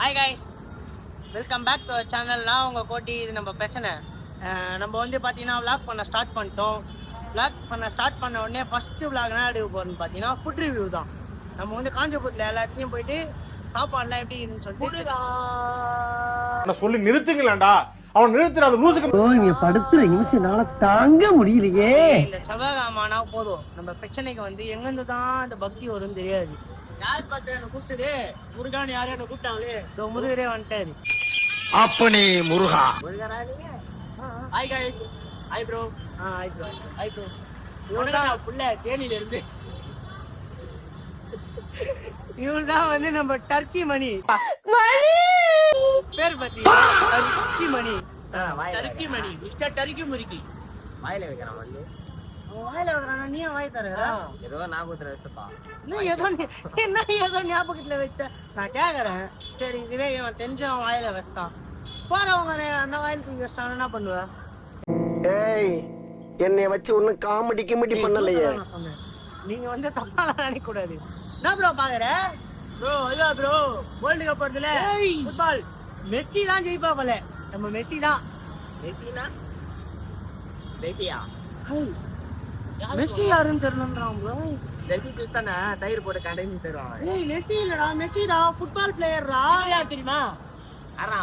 Hi guys, welcome back to channel. நான் உங்கள் கோட்டி. இது நம்ம பிரச்சனை. நம்ம வந்து பார்த்தீங்கன்னா விளாக் பண்ண ஸ்டார்ட் பண்ணிட்டோம். விளாக் பண்ண ஸ்டார்ட் பண்ண உடனே ஃபஸ்ட்டு விளாக் என்ன எடுக்க போகிறோம்னு பார்த்தீங்கன்னா ஃபுட் ரிவ்யூ தான். நம்ம வந்து காஞ்சிபுரத்தில் எல்லாத்தையும் போயிட்டு சாப்பாடுலாம் எப்படி இருக்குன்னு சொல்லிட்டு சொல்லி நிறுத்துங்களேன்டா. அவன் நிறுத்துறாது லூசுக்கு. நீங்க படுத்துற நிமிஷம்னால தாங்க முடியலையே. இந்த செவ்வாய்க்கிழமைனா போதும், நம்ம பிரச்சனைக்கு வந்து எங்கேருந்து தான் இந்த பக்தி வரும்னு தெரியாது. யார் பார்த்து என்ன கூப்பிட்டுது? முருகான்னு யாரும் என்ன கூப்பிட்டாங்களே, முருகரே வந்துட்டாரு. அப்பனே முருகா. Hi guys. Hi bro. Hi bro. Hi bro. இவன்தான் புள்ள தேனில இருந்து. இவன்தான் வந்து நம்ம டர்க்கி மணி. பேர் பாத்தீங்களா? டர்க்கி மணி. டர்க்கி மணி. மிஸ்டர் டர்க்கி முறுக்கி. வாயில வைக்கிறான் வந்து. அவன் வாயில வைக்கிறானா? நீ வாய் தர. ஏதோ ஞாபகத்துல வச்சப்பா. என்ன ஏதோ ஞாபகத்துல வச்ச? நான் கேக்குறேன். சரி, இதுவே இவன் தெரிஞ்சவன் வாயில வச்சிட்டான். போறவங்க அந்த வாயில தூக்கி வச்சிட்டான், என்ன பண்ணுவ? ஏய், என்னைய வச்சு ஒண்ணும் காமெடி கிமெடி பண்ணலையே. நீங்க வந்து தப்பாலாம் நினைக்க கூடாது. என்ன ப்ரோ பாக்குற? ப்ரோ இல்ல ப்ரோ, வேர்ல்ட் கப் வருதுல ஃபுட்பால். மெஸ்ஸி தான் ஜெயிப்பா போல. நம்ம மெஸ்ஸி தான். மெஸ்ஸினா? மெஸ்ஸியா? மெஸ்ஸி யாருன்னு தெரியலன்றான் ப்ரோ. மெஸ்ஸி ஜூஸ் தானே தயிர் போட்டு கடைன்னு தருவாங்க. ஏய் மெஸ்ஸி இல்லடா, மெஸ்ஸிடா ஃபுட்பால் பிளேயர்டா. யார் தெரியுமா?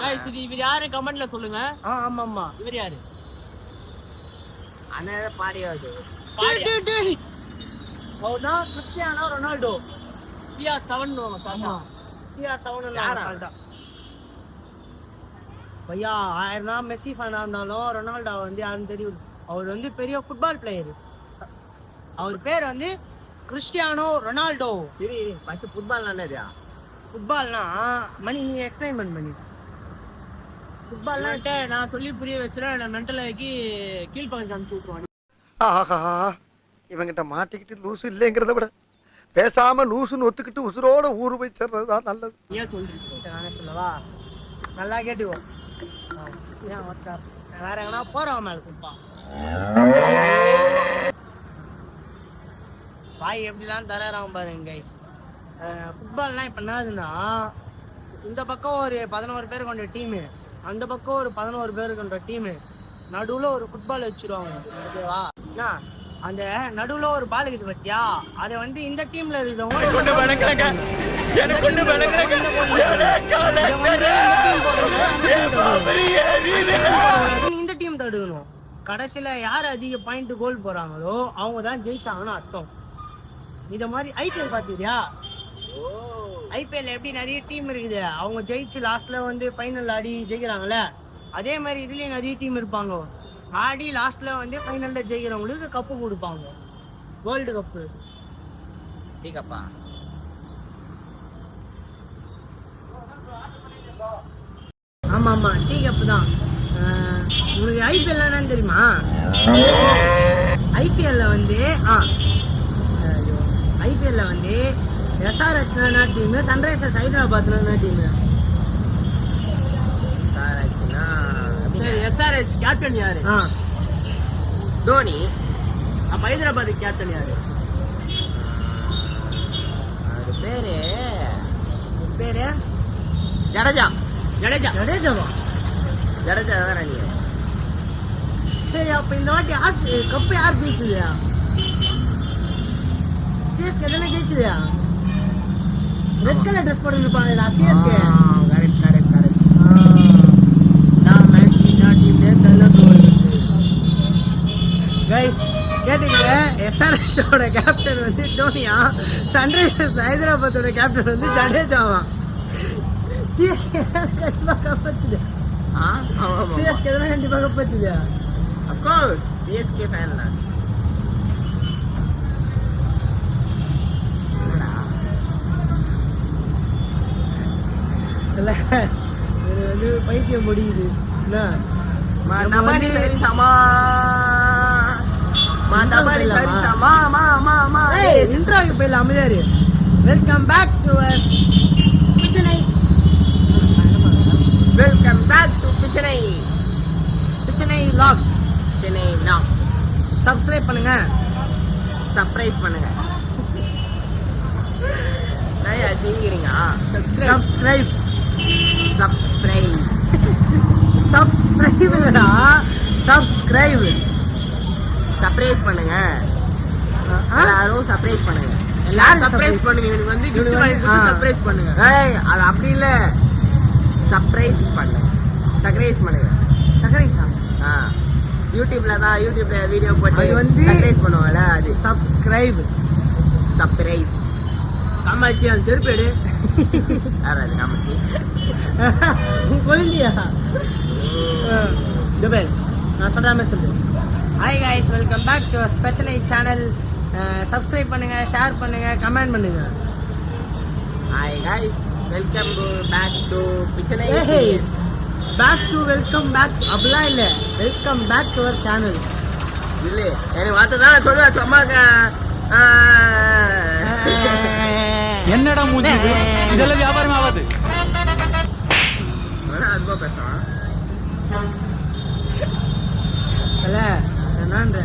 गाइस, இது இவர் யாரு கமெண்ட்ல சொல்லுங்க. ஆமா ஆமா, இவர் யாரு? அண்ணா பாடியாவது. அவர்தான் Cristiano Ronaldo. CR7 Salta. CR7 Salta. பையா, ஆயிரம் தான் மெஸ்ஸி ஃபேனா இருந்தாலும் ரொனால்டோ வந்து யாருன்னு தெரியும். அவர் வந்து பெரிய ஃபுட்பால் பிளேயர். அவர் பேர் வந்து கிறிஸ்டியானோ ரொனால்டோ. சரி, ஃபர்ஸ்ட் ஃபுட்பால் என்னதுயா? ஃபுட்பால்னா மணி நீங்க எக்ஸ்பிளைன் பண்ணி. ஃபுட்பால்னா நான் சொல்லி புரிய வச்சுறேன். நான் மென்டல் ஆக்கி கீழ்பக்கம் அனுப்பிச்சு விட்டுருவாங்க. ஆஹா, இவங்கிட்ட மாட்டிக்கிட்டு லூசு இல்லைங்கிறத விட பேசாம லூசுன்னு ஒத்துக்கிட்டு உசுரோட ஊரு போய் சேர்றதுதான் நல்லது. ஏன் சொல்றீங்க? நானே சொல்லவா? நல்லா கேட்டுக்கோ. ஏன் வாட்ஸ்அப் வேற எங்கன்னா போறவன் மேல குப்பா. வாய் எப்படிலாம் தரான் பாருங்க கைஸ். ஃபுட்பால்னா இப்போ என்னதுன்னா, இந்த பக்கம் ஒரு 11 பேர் கொண்ட டீமு, அந்த பக்கம் ஒரு 11 பேர் கொண்ட டீமு, நடுவில் ஒரு ஃபுட்பால் வச்சிருவாங்க. ஓகேவா? அந்த நடுவில் ஒரு பால் இருக்குது பத்தியா, அதை வந்து இந்த டீம்ல இருக்கிறவங்க இந்த டீம் தடுக்கணும். கடைசியில யார் அதிக பாயிண்ட் கோல் போறாங்களோ அவங்க தான் ஜெயிச்சாங்கன்னு அர்த்தம். இத மாதிரி ஐபிஎல் பாத்தீங்களா? ஐபிஎல் எப்படி நிறைய டீம் இருக்குது, அவங்க ஜெயிச்சு லாஸ்ட்ல வந்து ஃபைனல் ஆடி ஜெயிக்கிறாங்கல்ல, அதே மாதிரி இதுலயும் நிறைய டீம் இருப்பாங்க. ஆடி லாஸ்ட்ல வந்து ஃபைனல்ல ஜெயிக்கிறவங்களுக்கு கப்பு கொடுப்பாங்க, வேர்ல்டு கப்பு. டீ கப்பா? ஆமா ஆமா, டீ கப்பு தான். உங்களுக்கு ஐபிஎல் என்னன்னு தெரியுமா? ஐபிஎல்ல வந்து SRH team, Sunrisers Hyderabad team. SRH captain யாரு? தோனி. அப்ப ஹைதராபாத் கேப்டன் யாரு? அது பேரு ஜடேஜா. ஜடேஜாவா? ஜடேஜா வேற நீ. சரி, அப்ப இந்த வாட்டி கப்பு யார் ஜெயிச்சது? சிஎஸ்கே தானே ஜெயிச்சது. ரெட் கலர் ட்ரெஸ் போட்டு இருப்பாங்கடா சிஎஸ்கே. கரெக்ட். நான் மேட்ச் டீம்ல தள்ளது. கைஸ் கேட்டீங்க, SRH ஓட கேப்டன் வந்து டோனியா, சன்ரைசர்ஸ் ஹைதராபாத்தோட கேப்டன் வந்து ஜடேஜாவா. சிஎஸ்கே கண்டிப்பா கப்பச்சுது. சிஎஸ்கே தானே கண்டிப்பா கப்பச்சுது. Of course, CSK fan தான். இல்ல, இது வந்து பைத்தியம் முடியுது. இன்ட்ரோக்கு போயிடலாம். அமைதியாரு. வெல்கம் பேக் டு பிச்சனை. வெல்கம் பேக் டு பிச்சனை vlogs. சென்னை vlogs. சப்ஸ்கிரைப் பண்ணுங்க, சர்ப்ரைஸ் பண்ணுங்க. நான் ஜெயிக்கிறீங்க. சப்ஸ்கிரைப் சப்ஸ்கிரைப் சப்ஸ்கிரைப்டா சப்ஸ்கிரைப் சர்ப்ரைஸ் பண்ணுங்க எல்லாரும் சர்ப்ரைஸ் பண்ணுங்க எல்லாரும் சர்ப்ரைஸ் பண்ணுங்க எனக்கு வந்து gift வாங்கி சர்ப்ரைஸ் பண்ணுங்க ஏய் அது அப்படி இல்ல சர்ப்ரைஸ் பண்ணுங்க சர்ப்ரைஸ் பண்ணுங்க சர்ப்ரைஸா யூடியூப்ல வீடியோ போட்டு அது வந்து சர்ப்ரைஸ் பண்ணுவாங்கல அது சப்ஸ்கிரைப் சர்ப்ரைஸ் காமாச்சி அந்த செருப்பு எடு யாரா அது காமாச்சி கொல்லியா ஜபல் நான் சொல்றாம சொல்லு hi guys welcome back to ஸ்பெஷலை சேனல் சப்ஸ்கிரைப் பண்ணுங்க ஷேர் பண்ணுங்க கமெண்ட் பண்ணுங்க hi guys welcome back to பிச்சனை பேக் டு வெல்கம் பேக் அப்படிலாம் இல்ல welcome back to our channel இல்ல எனக்கு வார்த்தை தான் சொல்லுவேன் சும்மாங்க என்னடா மூஞ்சி இது? இதெல்லாம் வியாபாரம் ஆகாது. அன்பா பேசுறான் என்னன்ற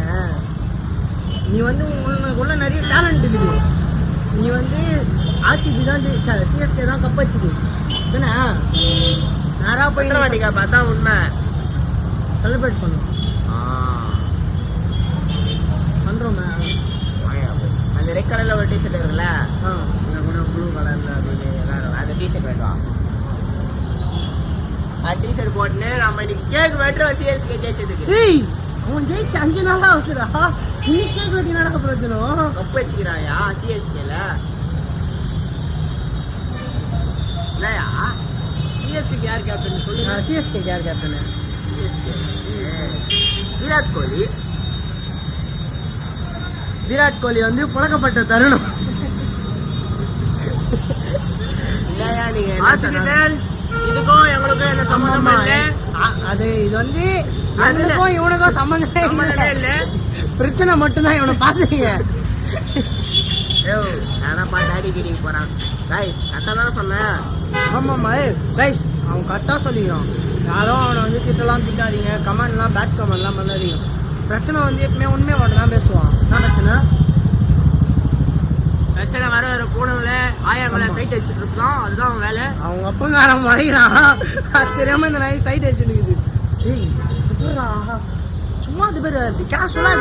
நீ வந்து உனக்குள்ள நிறைய டேலண்ட் இருக்குது நீ வந்து ஆர்சிபி தான் சிஎஸ்கே தான் கப் வச்சுது என்ன நேரா போய் மாட்டிக்கா பார்த்தா உண்மை செலிப்ரேட் பண்ணுவோம் பண்றோமே அந்த ரெட் கலர்ல ஒரு டிஷர்ட் இருக்குல்ல ப்ளூ கலர்ல அந்த டிஷர்ட் வேண்டாம் அந்த டிஷர்ட் போட்டுன்னு நம்ம இன்னைக்கு கேக் வெட்டுறோம் சிஎஸ்கே ஜெயிச்சதுக்கு அவன் ஜெயிச்சு 5 நாளா வச்சுடா இன்னைக்கு கேக் வெட்டி நடக்க பிரச்சனை கப் வச்சுக்கிறாயா சிஎஸ்கேல இல்லையா சிஎஸ்கேக்கு யார் கேப்டன் சொல்லுங்க சிஎஸ்கேக்கு யார் கேப்டன் விராட் கோலி வந்து புழக்கப்பட்ட தருணம் இதுக்கும் எங்களுக்கும் என்ன சம்பந்தமா இல்ல அது இது வந்து அதுக்கும் இவனுக்கும் சம்பந்தமே இல்ல பிரச்சனை மட்டும்தான் இவனை பாத்தீங்க நானா பார்த்து அடிக்கடி போறான் கைஸ் கரெக்டா தானே சொன்னேன் ஆமாம்மா கைஸ் அவன் கரெக்டா சொல்லிக்கிறான் யாரும் அவனை வந்து திட்டலாம் திட்டாதீங்க கமெண்ட்லாம் பேட் கமெண்ட்லாம் பண்ணாதீங்க பிரச்சனை வந்து எப்பவுமே உண்மையை மட்டும் தான் பேசுவான் என்ன பிரச்சனை வர வர போனவங்கள ஆயாங்களை சைட் வச்சுட்டு இருக்கலாம் அதுதான் அவன் வேலை அவங்க அப்பங்காரம் மறைகிறான் தெரியாம இந்த நாய் சைட் வச்சுருக்குது சும்மா அது பேர் கேஷுவலா